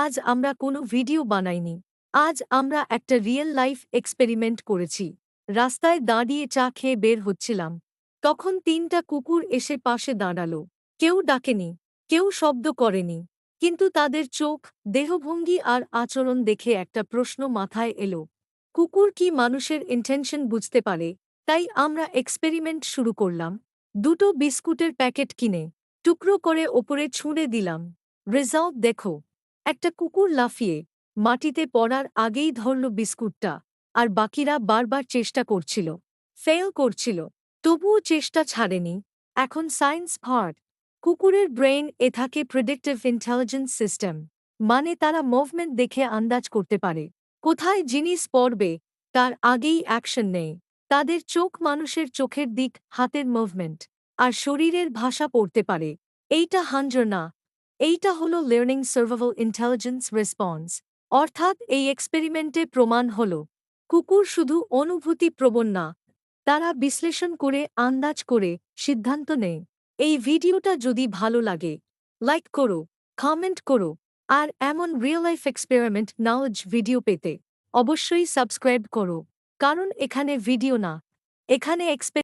আজ আমরা কোনো ভিডিও বানাইনি। আজ আমরা একটা রিয়েল লাইফ এক্সপেরিমেন্ট করেছি। রাস্তায় দাঁড়িয়ে চা খেয়ে বের হচ্ছিলাম। তখন ৩টা কুকুর এসে পাশে দাঁড়ালো। কেউ ডাকেনি, কেউ শব্দ করেনি। কিন্তু তাদের চোখ, দেহভঙ্গি আর আচরণ দেখে একটা প্রশ্ন মাথায় এলো। কুকুর কি মানুষের ইন্টেনশন বুঝতে পারে? তাই আমরা এক্সপেরিমেন্ট শুরু করলাম। ২টো বিস্কুটের প্যাকেট কিনে টুকরো করে ওপরে ছুঁড়ে দিলাম। রেজাল্ট দেখো। একটা কুকুর লাফিয়ে মাটিতে পড়ার আগেই ধরল বিস্কুটটা, আর বাকিরা বারবার চেষ্টা করছিল, ফেল করছিল, তবুও চেষ্টা ছাড়েনি। এখন সায়েন্স ভার্ড, কুকুরের ব্রেইন এ থাকে প্রেডিক্টিভ ইন্টেলিজেন্স সিস্টেম। মানে তারা মুভমেন্ট দেখে আন্দাজ করতে পারে কোথায় জিনিস পড়বে, তার আগেই অ্যাকশন নেয়। তাদের চোখ মানুষের চোখের দিক, হাতের মুভমেন্ট আর শরীরের ভাষা পড়তে পারে। এইটা হাঞ্জার না, এইটা হলো লার্নিং সার্ভাইভাল ইন্টেলিজেন্স রেসপন্স। অর্থাৎ এই এক্সপেরিমেন্টে প্রমাণ হল কুকুর শুধু অনুভূতি প্রবণ না, তারা বিশ্লেষণ করে, আন্দাজ করে সিদ্ধান্ত নেয়। এই ভিডিওটা যদি ভালো লাগে, লাইক করো, কমেন্ট করো, আর এমন real life experiment knowledge video পেতে অবশ্যই সাবস্ক্রাইব করো। কারণ এখানে ভিডিও না, এখানে